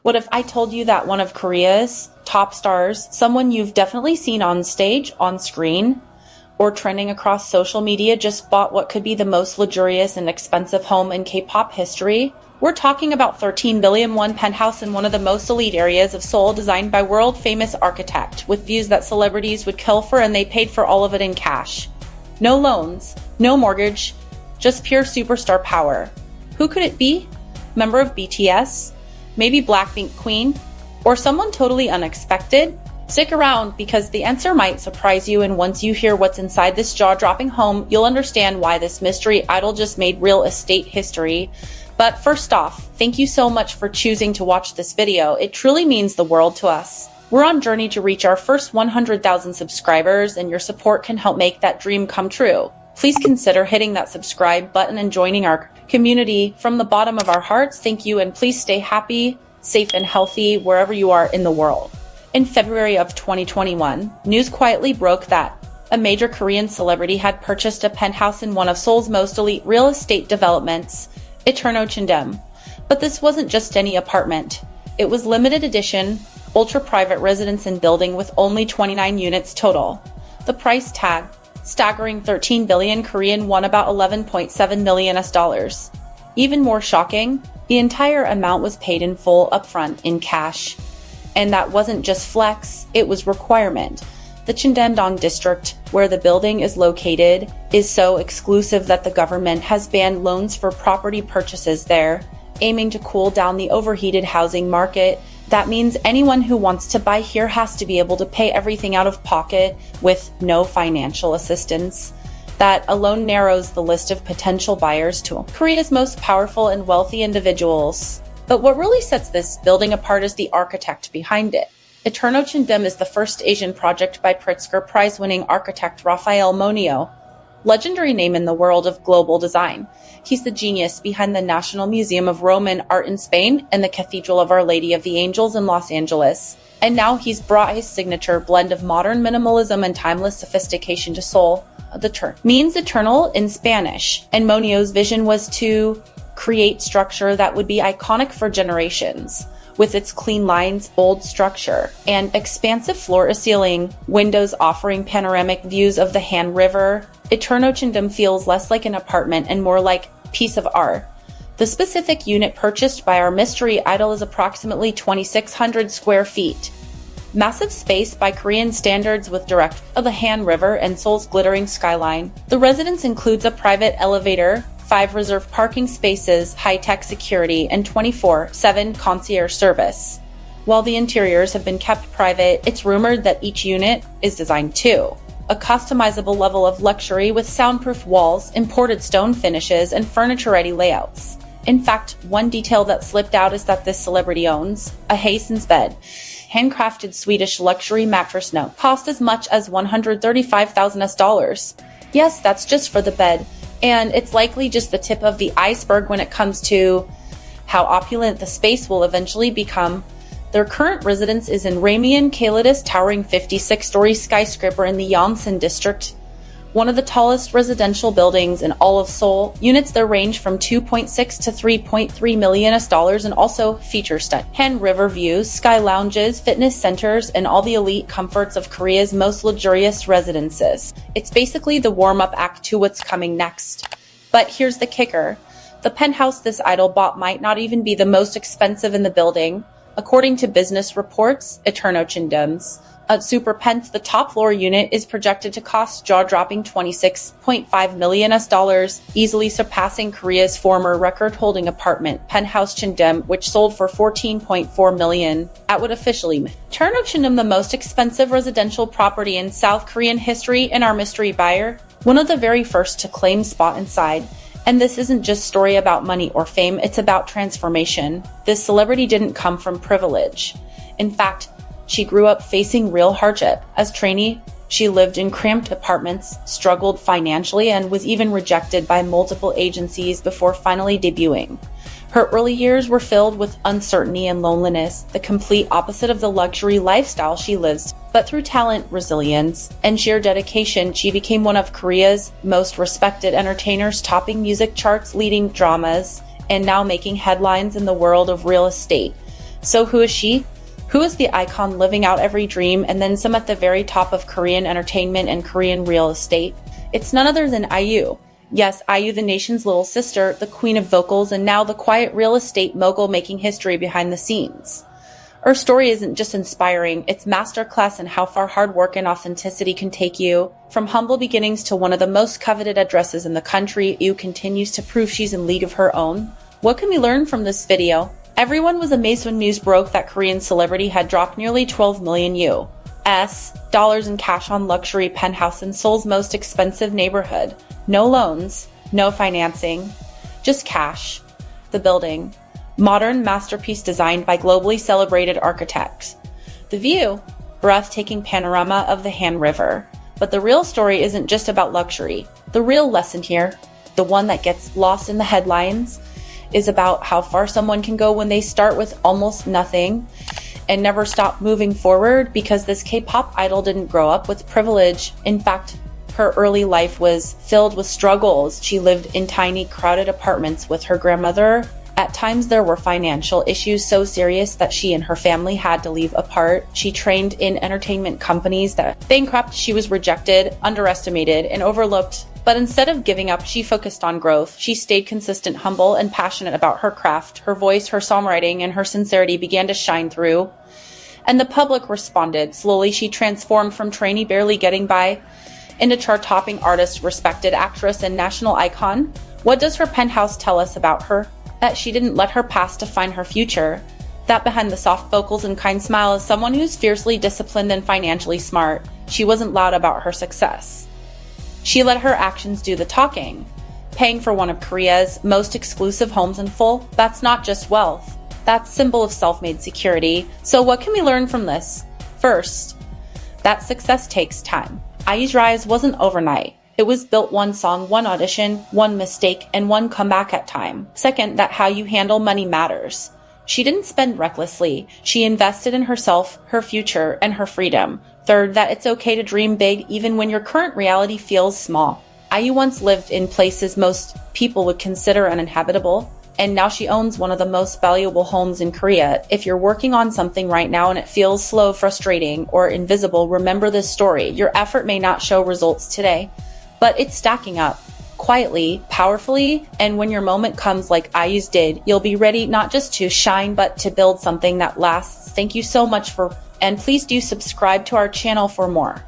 What if I told you that one of Korea's top stars, someone you've definitely seen on stage, on screen, or trending across social media, just bought what could be the most luxurious and expensive home in K-pop history? We're talking about 13 billion won penthouse in one of the most elite areas of Seoul, designed by world-famous architect, with views that celebrities would kill for, and they paid for all of it in cash. No loans, no mortgage, just pure superstar power. Who could it be? Member of BTS? Maybe Blackpink Queen? Or someone totally unexpected? Stick around, because the answer might surprise you, and once you hear what's inside this jaw-dropping home, you'll understand why this mystery idol just made real estate history. But first off, thank you so much for choosing to watch this video. It truly means the world to us. We're on a journey to reach our first 100,000 subscribers, and your support can help make that dream come true. Please consider hitting that subscribe button and joining our community. From the bottom of our hearts, thank you, and please stay happy, safe, and healthy wherever you are in the world. In February of 2021, news quietly broke that a major Korean celebrity had purchased a penthouse in one of Seoul's most elite real estate developments, Chindem. But this wasn't just any apartment. It was limited edition, ultra-private residence and building with only 29 units total. The price tag, staggering 13 billion Korean won, about $11.7 million US. Even more shocking, the entire amount was paid in full upfront in cash. And that wasn't just flex, it was requirement. The Chindam district, where the building is located, is so exclusive that the government has banned loans for property purchases there, aiming to cool down the overheated housing market. That means anyone who wants to buy here has to be able to pay everything out of pocket with no financial assistance. That alone narrows the list of potential buyers to Korea's most powerful and wealthy individuals. But what really sets this building apart is the architect behind it. Chindem is the first Asian project by Pritzker Prize-winning architect Rafael Moneo, legendary name in the world of global design. He's the genius behind the National Museum of Roman Art in Spain and the Cathedral of Our Lady of the Angels in Los Angeles. And now he's brought his signature blend of modern minimalism and timeless sophistication to Seoul. The term means eternal in Spanish, and Moneo's vision was to create structure that would be iconic for generations. With its clean lines, bold structure, and expansive floor-to-ceiling windows offering panoramic views of the Han River, Chindem feels less like an apartment and more like a piece of art. The specific unit purchased by our mystery idol is approximately 2,600 square feet. Massive space by Korean standards, with direct of the Han River and Seoul's glittering skyline. The residence includes a private elevator, 5 reserved parking spaces, high-tech security, and 24/7 concierge service. While the interiors have been kept private, it's rumored that each unit is designed to a customizable level of luxury with soundproof walls, imported stone finishes, and furniture-ready layouts. In fact, one detail that slipped out is that this celebrity owns a Hasen's bed. Handcrafted Swedish luxury mattress note cost as much as $135,000 US. Yes, that's just for the bed. And it's likely just the tip of the iceberg when it comes to how opulent the space will eventually become. Their current residence is in Ramian Kalidas, towering 56-story skyscraper in the Yongsan district, one of the tallest residential buildings in all of Seoul. Units there range from 2.6 to 3.3 million US and also feature Han River views, sky lounges, fitness centers, and all the elite comforts of Korea's most luxurious residences. It's basically the warm-up act to what's coming next. But here's the kicker. The penthouse this idol bought might not even be the most expensive in the building. According to business reports, Chindem's Super Pent, the top floor unit, is projected to cost jaw-dropping $26.5 million US, easily surpassing Korea's former record-holding apartment, Penthouse Chindem, which sold for $14.4 million. That would officially make Chindem the most expensive residential property in South Korean history, and our mystery buyer, one of the very first to claim spot inside. And this isn't just a story about money or fame, it's about transformation. This celebrity didn't come from privilege. In fact, she grew up facing real hardship. As trainee, she lived in cramped apartments, struggled financially, and was even rejected by multiple agencies before finally debuting. Her early years were filled with uncertainty and loneliness, the complete opposite of the luxury lifestyle she lives. But through talent, resilience, and sheer dedication, she became one of Korea's most respected entertainers, topping music charts, leading dramas, and now making headlines in the world of real estate. So who is she? Who is the icon living out every dream and then some at the very top of Korean entertainment and Korean real estate? It's none other than IU. Yes, IU, the nation's little sister, the queen of vocals, and now the quiet real estate mogul making history behind the scenes. Her story isn't just inspiring, it's masterclass in how far hard work and authenticity can take you. From humble beginnings to one of the most coveted addresses in the country, IU continues to prove she's in league of her own. What can we learn from this video? Everyone was amazed when news broke that Korean celebrity had dropped nearly 12 million US dollars in cash on luxury penthouse in Seoul's most expensive neighborhood. No loans, no financing, just cash. The building. Modern masterpiece designed by globally celebrated architects. The view, breathtaking panorama of the Han River. But the real story isn't just about luxury. The real lesson here, the one that gets lost in the headlines, is about how far someone can go when they start with almost nothing and never stop moving forward, because this K-pop idol didn't grow up with privilege. In fact, her early life was filled with struggles. She lived in tiny, crowded apartments with her grandmother. At times there were financial issues so serious that she and her family had to leave apart. She trained in entertainment companies that bankrupt. She was rejected, underestimated, and overlooked. But instead of giving up, she focused on growth. She stayed consistent, humble, and passionate about her craft. Her voice, her songwriting, and her sincerity began to shine through. And the public responded. Slowly, she transformed from trainee barely getting by into chart-topping artist, respected actress, and national icon. What does her penthouse tell us about her? That she didn't let her past define her future. That behind the soft vocals and kind smile is someone who's fiercely disciplined and financially smart. She wasn't loud about her success. She let her actions do the talking. Paying for one of Korea's most exclusive homes in full, that's not just wealth. That's a symbol of self-made security. So what can we learn from this? First, that success takes time. IU's rise wasn't overnight. It was built one song, one audition, one mistake, and one comeback at a time. Second, that how you handle money matters. She didn't spend recklessly. She invested in herself, her future, and her freedom. Third, that it's okay to dream big even when your current reality feels small. IU once lived in places most people would consider uninhabitable, and now she owns one of the most valuable homes in Korea. If you're working on something right now and it feels slow, frustrating, or invisible, remember this story. Your effort may not show results today, but it's stacking up quietly, powerfully, and when your moment comes like IU's did, you'll be ready not just to shine, but to build something that lasts. Thank you so much and please do subscribe to our channel for more.